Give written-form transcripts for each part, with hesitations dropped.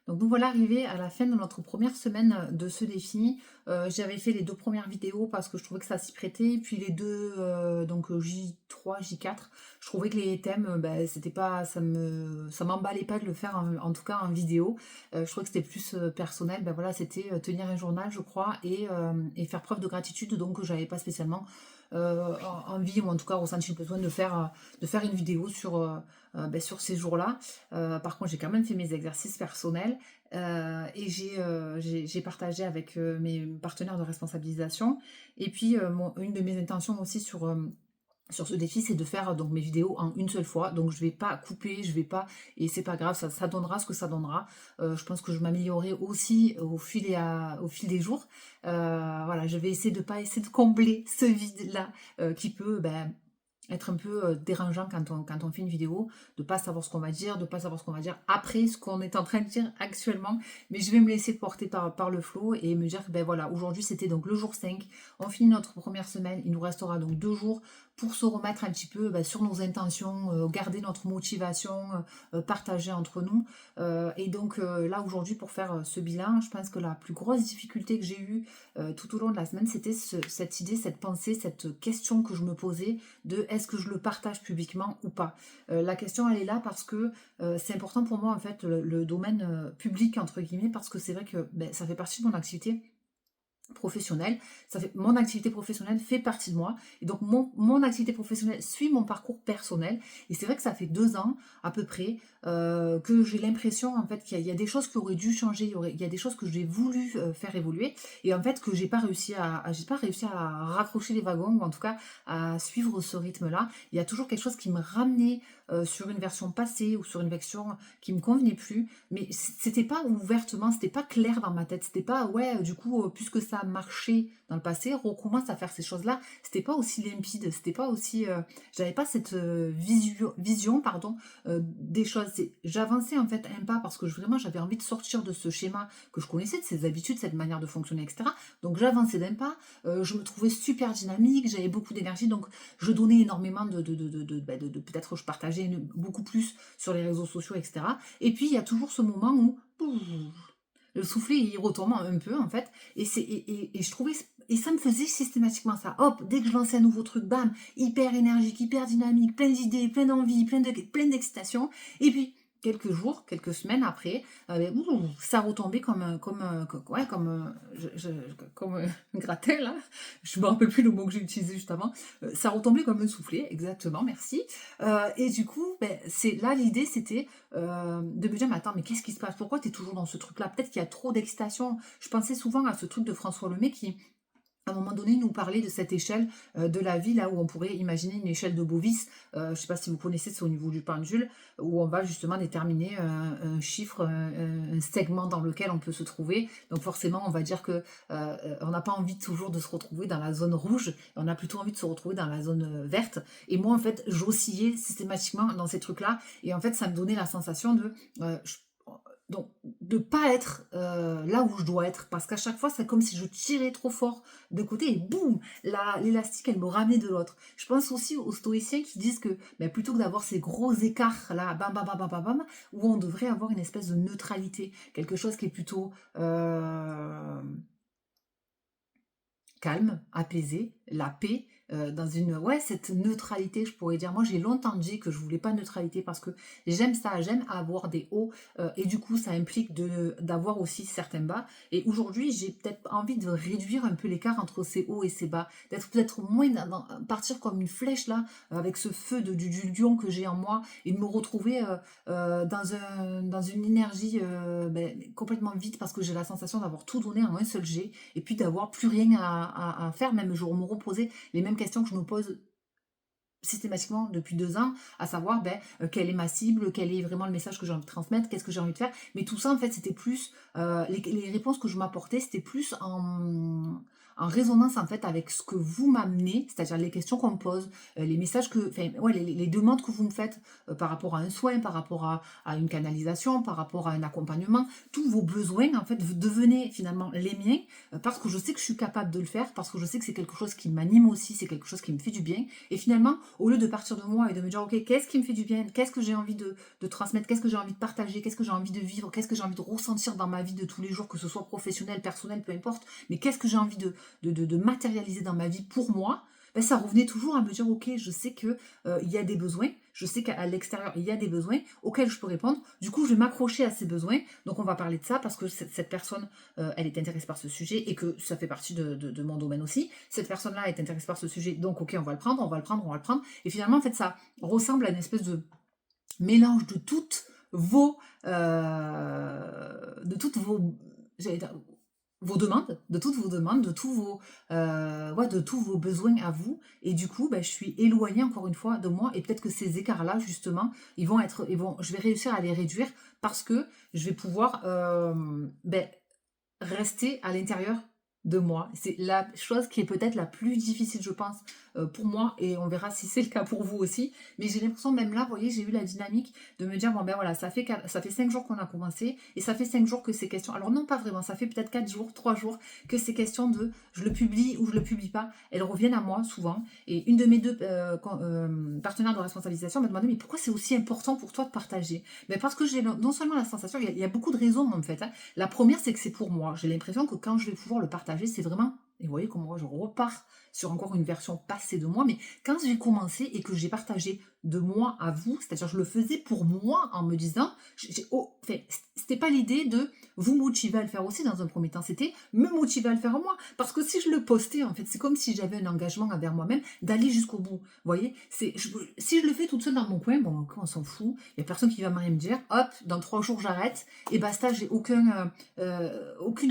Donc nous voilà arrivés à la fin de notre première semaine de ce défi. J'avais fait les 2 premières vidéos parce que je trouvais que ça s'y prêtait, puis les 2 J3, J4, je trouvais que les thèmes, c'était pas ça m'emballait pas de le faire en tout cas en vidéo. Je trouvais que c'était plus, personnel. Voilà, c'était, tenir un journal je crois et faire preuve de gratitude, donc j'avais pas spécialement, envie ou en tout cas ressenti le besoin de faire une vidéo sur ces jours-là. Par contre, j'ai quand même fait mes exercices personnels, et j'ai partagé avec, mes partenaires de responsabilisation et puis, une de mes intentions aussi sur ce défi, c'est de faire donc mes vidéos en une seule fois. Donc je vais pas couper, je vais pas et c'est pas grave, ça donnera ce que ça donnera. Je pense que je m'améliorerai aussi au fil des jours. Voilà, je vais essayer de pas essayer de combler ce vide-là, qui peut, être un peu, dérangeant quand on fait une vidéo, de pas savoir ce qu'on va dire, de pas savoir ce qu'on va dire après ce qu'on est en train de dire actuellement. Mais je vais me laisser porter par le flow et me dire que, voilà, aujourd'hui c'était donc le jour 5. On finit notre première semaine, il nous restera donc 2 jours pour se remettre un petit peu, sur nos intentions, garder notre motivation, partager entre nous. Et donc, là aujourd'hui pour faire, ce bilan, je pense que la plus grosse difficulté que j'ai eue, tout au long de la semaine, c'était cette idée, cette pensée, cette question que je me posais de est-ce que je le partage publiquement ou pas. La question elle est là parce que c'est important pour moi en fait le domaine public entre guillemets parce que c'est vrai que ça fait partie de mon activité professionnelle. Mon activité professionnelle fait partie de moi. Et donc, mon activité professionnelle suit mon parcours personnel. Et c'est vrai que ça fait 2 ans, à peu près, que j'ai l'impression, en fait, qu'il y a des choses qui auraient dû changer. Il y a des choses que j'ai voulu faire évoluer. Et en fait, que j'ai pas réussi à raccrocher les wagons, ou en tout cas, à suivre ce rythme-là. Il y a toujours quelque chose qui me ramenait sur une version passée ou sur une version qui me convenait plus. Mais c'était pas ouvertement, c'était pas clair dans ma tête. C'était pas, ouais, du coup, puisque ça a marché dans le passé, recommence à faire ces choses-là. C'était pas aussi limpide, c'était pas aussi. J'avais pas cette vision, pardon, des choses. J'avançais en fait un pas parce que vraiment j'avais envie de sortir de ce schéma que je connaissais, de ces habitudes, cette manière de fonctionner, etc. Donc j'avançais d'un pas, je me trouvais super dynamique, j'avais beaucoup d'énergie, donc je donnais énormément peut-être je partageais beaucoup plus sur les réseaux sociaux, etc. Et puis, il y a toujours ce moment où pouf, le soufflet, il retombe un peu, en fait. Et je trouvais, et ça me faisait systématiquement ça. Hop, dès que je lançais un nouveau truc, bam, hyper énergique, hyper dynamique, plein d'idées, plein d'envie, plein d'excitation. Et puis, quelques jours, quelques semaines après, ça retombait ouais, comme un gratin, là. Je me rappelle plus le mot que j'ai utilisé juste avant. Ça retombait comme un soufflet, exactement, merci. Et du coup, c'est là l'idée, c'était de me dire: «Mais attends, mais qu'est-ce qui se passe? Pourquoi tu es toujours dans ce truc-là?» Peut-être qu'il y a trop d'excitation. Je pensais souvent à ce truc de François Lemay qui, à un moment donné, nous parlait de cette échelle de la vie, là où on pourrait imaginer une échelle de Bovis. Je ne sais pas si vous connaissez, c'est au niveau du pendule, où on va justement déterminer un chiffre, un segment dans lequel on peut se trouver. Donc forcément, on va dire que on n'a pas envie toujours de se retrouver dans la zone rouge, on a plutôt envie de se retrouver dans la zone verte. Et moi, en fait, j'oscillais systématiquement dans ces trucs-là. Et en fait, ça me donnait la sensation donc, de pas être là où je dois être, parce qu'à chaque fois, c'est comme si je tirais trop fort de côté et boum, l'élastique, elle me ramenait de l'autre. Je pense aussi aux stoïciens qui disent que plutôt que d'avoir ces gros écarts là, bam, bam, bam, bam, bam, bam, où on devrait avoir une espèce de neutralité, quelque chose qui est plutôt calme, apaisé, la paix, dans une ouais, cette neutralité, je pourrais dire. Moi, j'ai longtemps dit que je voulais pas de neutralité parce que j'aime ça, j'aime avoir des hauts, et du coup, ça implique d'avoir aussi certains bas. Et aujourd'hui, j'ai peut-être envie de réduire un peu l'écart entre ces hauts et ces bas, d'être peut-être moins partir comme une flèche là, avec ce feu du lion que j'ai en moi et de me retrouver dans une énergie complètement vide parce que j'ai la sensation d'avoir tout donné en un seul jet et puis d'avoir plus rien à faire, même je me reposais les mêmes questions que je me pose systématiquement depuis 2 ans, à savoir quelle est ma cible, quel est vraiment le message que j'ai envie de transmettre, qu'est-ce que j'ai envie de faire. Mais tout ça, en fait, c'était plus, les réponses que je m'apportais, c'était plus en résonance en fait avec ce que vous m'amenez, c'est-à-dire les questions qu'on me pose, les messages que, enfin, ouais, les demandes que vous me faites par rapport à un soin, par rapport à une canalisation, par rapport à un accompagnement, tous vos besoins, en fait, vous devenez finalement les miens parce que je sais que je suis capable de le faire, parce que je sais que c'est quelque chose qui m'anime aussi, c'est quelque chose qui me fait du bien. Et finalement, au lieu de partir de moi et de me dire, ok, qu'est-ce qui me fait du bien, qu'est-ce que j'ai envie de transmettre, qu'est-ce que j'ai envie de partager, qu'est-ce que j'ai envie de vivre, qu'est-ce que j'ai envie de ressentir dans ma vie de tous les jours, que ce soit professionnel, personnel, peu importe, mais qu'est-ce que j'ai envie de matérialiser dans ma vie pour moi, ben, ça revenait toujours à me dire, ok, je sais que il y a des besoins, je sais qu'à l'extérieur, il y a des besoins auxquels je peux répondre. Du coup, je vais m'accrocher à ces besoins. Donc, on va parler de ça parce que cette personne, elle est intéressée par ce sujet et que ça fait partie de mon domaine aussi. Cette personne-là est intéressée par ce sujet. Donc, ok, on va le prendre, on va le prendre, on va le prendre. Et finalement, en fait, ça ressemble à une espèce de mélange de toutes vos j'allais dire, vos demandes, de toutes vos demandes, ouais, de tous vos besoins à vous. Et du coup, ben, je suis éloignée encore une fois de moi. Et peut-être que ces écarts-là, justement, je vais réussir à les réduire parce que je vais pouvoir ben, rester à l'intérieur de moi. C'est la chose qui est peut-être la plus difficile, je pense, pour moi, et on verra si c'est le cas pour vous aussi. Mais j'ai l'impression, même là, vous voyez, j'ai eu la dynamique de me dire, bon ben voilà, ça fait 5 jours qu'on a commencé, et ça fait 5 jours que ces questions, alors non pas vraiment, ça fait peut-être 4 jours, 3 jours, que ces questions de je le publie ou je le publie pas, elles reviennent à moi souvent. Et une de mes deux partenaires de responsabilisation m'a demandé, mais pourquoi c'est aussi important pour toi de partager? Mais parce que j'ai non seulement la sensation, il y a beaucoup de raisons en fait, hein. La première, c'est que c'est pour moi. J'ai l'impression que quand je vais pouvoir le partager, c'est vraiment... Et vous voyez comment je repars sur encore une version passée de moi. Mais quand j'ai commencé et que j'ai partagé de moi à vous, c'est-à-dire je le faisais pour moi en me disant... enfin, c'était pas l'idée de vous motiver à le faire aussi dans un premier temps. C'était me motiver à le faire moi. Parce que si je le postais, en fait, c'est comme si j'avais un engagement envers moi-même d'aller jusqu'au bout. Vous voyez, si je le fais toute seule dans mon coin, bon, on s'en fout. Il n'y a personne qui va rien me dire. Hop, dans 3 jours, j'arrête. Et basta, j'ai aucune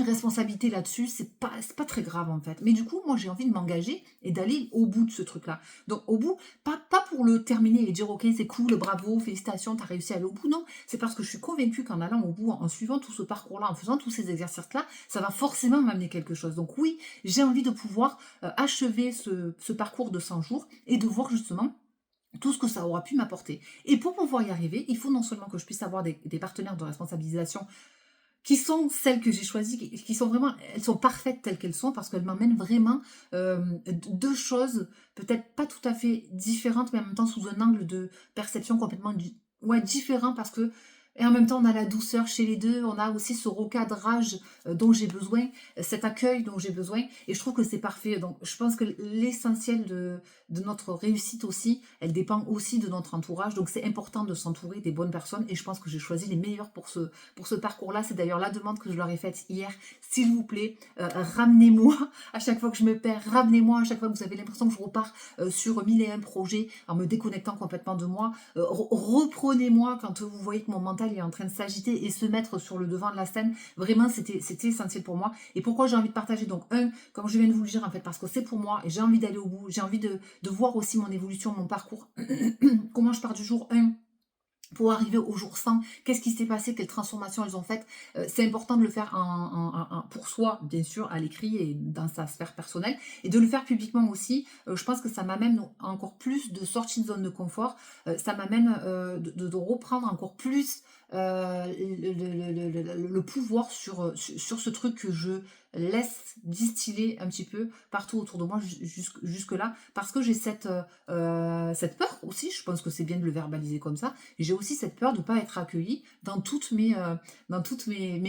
responsabilité là-dessus. C'est pas très grave en fait. Mais du coup, moi, j'ai envie de m'engager et d'aller au bout de ce truc-là. Donc, au bout, pas pour le terminer et dire, ok, c'est cool, bravo, félicitations, t'as réussi à aller au bout. Non, c'est parce que je suis convaincue qu'en allant au bout, en suivant tout ce parcours-là, en faisant tous ces exercices-là, ça va forcément m'amener quelque chose. Donc, oui, j'ai envie de pouvoir achever ce parcours de 100 jours et de voir justement tout ce que ça aura pu m'apporter. Et pour pouvoir y arriver, il faut non seulement que je puisse avoir des partenaires de responsabilisation qui sont celles que j'ai choisies, qui sont vraiment, elles sont parfaites telles qu'elles sont, parce qu'elles m'emmènent vraiment deux choses, peut-être pas tout à fait différentes, mais en même temps sous un angle de perception complètement ouais, différent, parce que et en même temps, on a la douceur chez les deux, on a aussi ce recadrage dont j'ai besoin, cet accueil dont j'ai besoin, et je trouve que c'est parfait. Donc, je pense que l'essentiel de notre réussite aussi, elle dépend aussi de notre entourage. Donc, c'est important de s'entourer des bonnes personnes, et je pense que j'ai choisi les meilleurs pour ce parcours-là. C'est d'ailleurs la demande que je leur ai faite hier. S'il vous plaît, ramenez-moi à chaque fois que je me perds, ramenez-moi à chaque fois que vous avez l'impression que je repars sur 1001 projets en me déconnectant complètement de moi. Reprenez-moi quand vous voyez que mon mental est en train de s'agiter et se mettre sur le devant de la scène. Vraiment, c'était essentiel pour moi. Et pourquoi j'ai envie de partager? Donc, comme je viens de vous le dire, en fait, parce que c'est pour moi et j'ai envie d'aller au bout. J'ai envie de voir aussi mon évolution, mon parcours. Comment je pars du jour 1 pour arriver au jour 100, qu'est-ce qui s'est passé, quelles transformations elles ont faites. C'est important de le faire pour soi, bien sûr, à l'écrit et dans sa sphère personnelle, et de le faire publiquement aussi. Je pense que ça m'amène encore plus de sortie de zone de confort, ça m'amène de reprendre encore plus le pouvoir sur ce truc que je laisse distiller un petit peu partout autour de moi jusque là, parce que j'ai cette peur aussi. Je pense que c'est bien de le verbaliser comme ça. J'ai aussi cette peur de ne pas être accueillie dans toutes mes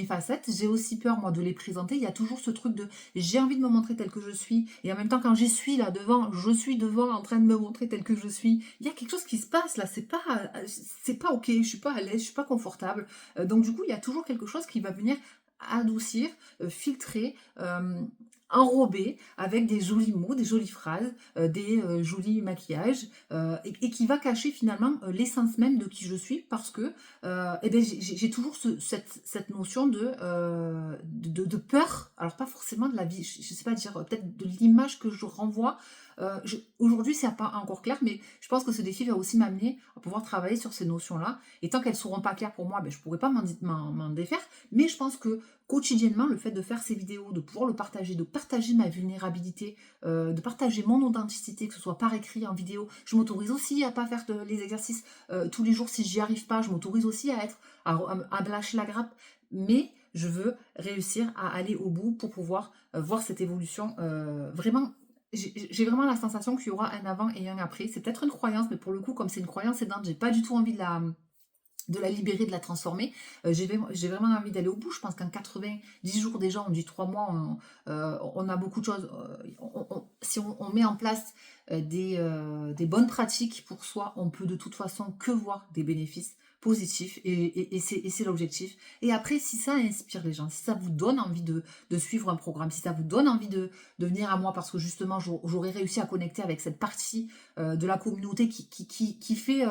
facettes. J'ai aussi peur, moi, de les présenter. Il y a toujours ce truc de j'ai envie de me montrer tel que je suis, et en même temps, quand j'y suis là devant, je suis devant en train de me montrer tel que je suis. Il y a quelque chose qui se passe là, c'est pas ok, je suis pas à l'aise, je suis pas confortable. Donc du coup, il y a toujours quelque chose qui va venir adoucir, filtrer, enrober avec des jolis mots, des jolies phrases, des jolis maquillages, et qui va cacher finalement l'essence même de qui je suis, parce que eh ben, j'ai toujours cette notion de peur, alors pas forcément de la vie, je sais pas dire, peut-être de l'image que je renvoie. Aujourd'hui, c'est pas encore clair, mais je pense que ce défi va aussi m'amener à pouvoir travailler sur ces notions-là. Et tant qu'elles ne seront pas claires pour moi, ben, je ne pourrai pas m'en défaire. Mais je pense que quotidiennement, le fait de faire ces vidéos, de pouvoir le partager, de partager ma vulnérabilité, de partager mon authenticité, que ce soit par écrit, en vidéo, je m'autorise aussi à pas faire les exercices tous les jours si j'y arrive pas, je m'autorise aussi à être, à me lâcher la grappe, mais je veux réussir à aller au bout pour pouvoir voir cette évolution vraiment. J'ai vraiment la sensation qu'il y aura un avant et un après. C'est peut-être une croyance, mais pour le coup, comme c'est une croyance aidante, j'ai pas du tout envie de la libérer, de la transformer. J'ai vraiment envie d'aller au bout. Je pense qu'en 90 jours déjà, on dit 3 mois, on a beaucoup de choses. Si on met en place des bonnes pratiques pour soi, on peut de toute façon que voir des bénéfices positifs et c'est l'objectif. Et après, si ça inspire les gens, si ça vous donne envie de suivre un programme, si ça vous donne envie de venir à moi parce que justement j'aurais réussi à connecter avec cette partie de la communauté qui fait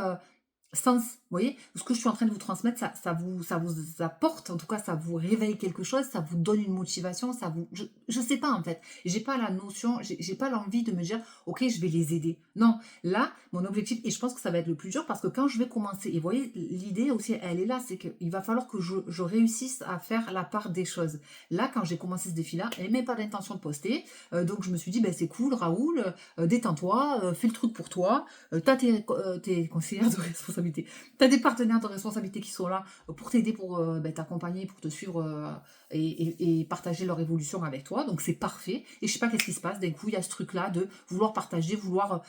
sens, vous voyez, ce que je suis en train de vous transmettre, ça vous apporte, en tout cas, ça vous réveille quelque chose, ça vous donne une motivation, je sais pas en fait, j'ai pas la notion, j'ai pas l'envie de me dire, ok, je vais les aider. Non, là, mon objectif, et je pense que ça va être le plus dur parce que quand je vais commencer, et vous voyez, l'idée aussi, elle est là, c'est qu'il va falloir que je réussisse à faire la part des choses. Là, quand j'ai commencé ce défi-là, elle n'avait pas d'intention de poster, donc je me suis dit, ben c'est cool, Raoul, détends-toi, fais le truc pour toi, t'as tes conseillères de responsabilité. Tu as des partenaires de responsabilité qui sont là pour t'aider, pour t'accompagner, pour te suivre et partager leur évolution avec toi. Donc c'est parfait. Et je sais pas qu'est-ce qui se passe. D'un coup, il y a ce truc-là de vouloir partager, vouloir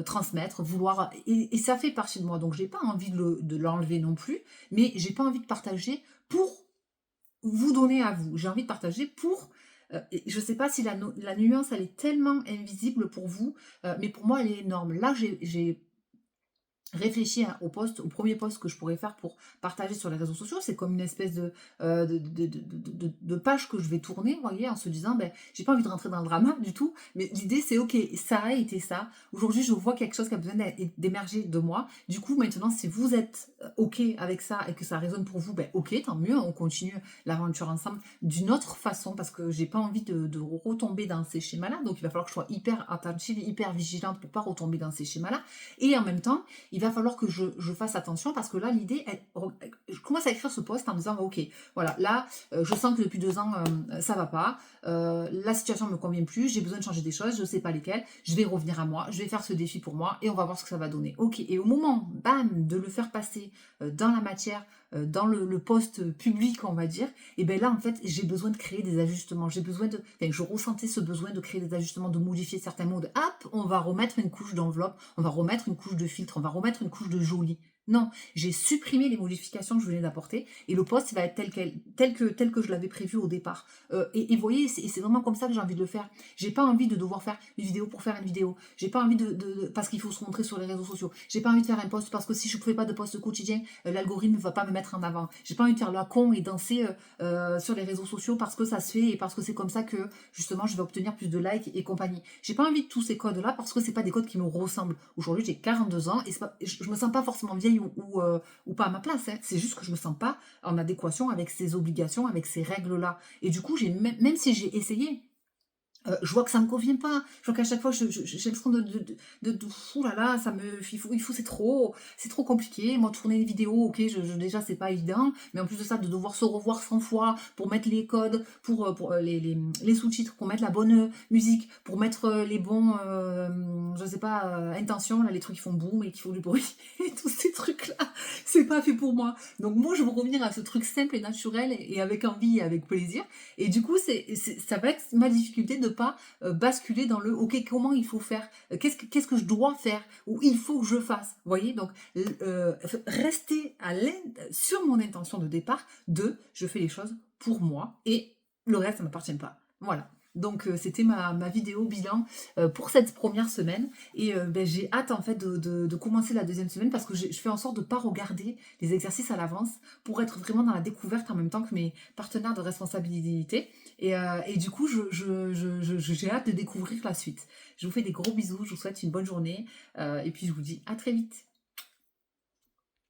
transmettre, vouloir. Et ça fait partie de moi. Donc j'ai pas envie de l'enlever non plus. Mais j'ai pas envie de partager pour vous donner à vous. J'ai envie de partager pour. Je ne sais pas si la nuance, elle est tellement invisible pour vous, mais pour moi, elle est énorme. Là, j'ai réfléchis au premier post que je pourrais faire pour partager sur les réseaux sociaux. C'est comme une espèce de page que je vais tourner, vous voyez, en se disant, ben, j'ai pas envie de rentrer dans le drama du tout, mais l'idée c'est, ok, ça a été ça. Aujourd'hui, je vois quelque chose qui a besoin d'émerger de moi. Du coup, maintenant, si vous êtes ok avec ça et que ça résonne pour vous, ben, ok, tant mieux, on continue l'aventure ensemble d'une autre façon parce que j'ai pas envie de retomber dans ces schémas-là. Donc, il va falloir que je sois hyper attentive, hyper vigilante pour pas retomber dans ces schémas-là. Et en même temps, il va falloir que je fasse attention parce que là, l'idée, je commence à écrire ce post en me disant, ok, voilà, là, je sens que depuis 2 ans, ça va pas, la situation ne me convient plus, j'ai besoin de changer des choses, je ne sais pas lesquelles, je vais revenir à moi, je vais faire ce défi pour moi et on va voir ce que ça va donner. Ok, et au moment, bam, de le faire passer dans la matière, dans le post public, on va dire, et bien là, en fait, j'ai besoin de créer des ajustements, je ressentais ce besoin de créer des ajustements, de modifier certains mots, hop, on va remettre une couche d'enveloppe, on va remettre une couche de filtre, on va remettre une couche de joli. Non, j'ai supprimé les modifications que je venais d'apporter et le post va être tel que je l'avais prévu au départ. Et vous voyez, c'est vraiment comme ça que j'ai envie de le faire. J'ai pas envie de devoir faire une vidéo pour faire une vidéo. J'ai pas envie parce qu'il faut se montrer sur les réseaux sociaux. J'ai pas envie de faire un post parce que si je ne fais pas de post quotidien, l'algorithme ne va pas me mettre en avant. J'ai pas envie de faire la con et danser sur les réseaux sociaux parce que ça se fait et parce que c'est comme ça que justement je vais obtenir plus de likes et compagnie. J'ai pas envie de tous ces codes-là parce que c'est pas des codes qui me ressemblent. Aujourd'hui, j'ai 42 ans et je me sens pas forcément vieille ou pas à ma place. Hein. C'est juste que je me sens pas en adéquation avec ces obligations, avec ces règles-là. Et du coup, même si j'ai essayé, je vois que ça me convient pas. Je vois qu'à chaque fois, j'ai l'impression ouh là là, c'est trop compliqué. Moi, tourner une vidéo, ok, déjà, c'est pas évident. Mais en plus de ça, de devoir se revoir 100 fois pour mettre les codes, pour les sous-titres, pour mettre la bonne musique, pour mettre les bons, je sais pas, intentions, là, les trucs qui font boum et qui font du bruit. Et tous ces trucs-là, c'est pas fait pour moi. Donc, moi, je veux revenir à ce truc simple et naturel et avec envie et avec plaisir. Et du coup, ça va être ma difficulté de pas basculer dans le ok, comment il faut faire, qu'est-ce que je dois faire ou il faut que je fasse, vous voyez. Donc rester sur mon intention de départ de je fais les choses pour moi et le reste ça ne m'appartient pas, voilà. Donc c'était ma vidéo bilan pour cette première semaine et j'ai hâte en fait de commencer la deuxième semaine parce que je fais en sorte de ne pas regarder les exercices à l'avance pour être vraiment dans la découverte en même temps que mes partenaires de responsabilité et du coup j'ai hâte de découvrir la suite. Je vous fais des gros bisous, je vous souhaite une bonne journée et puis je vous dis à très vite.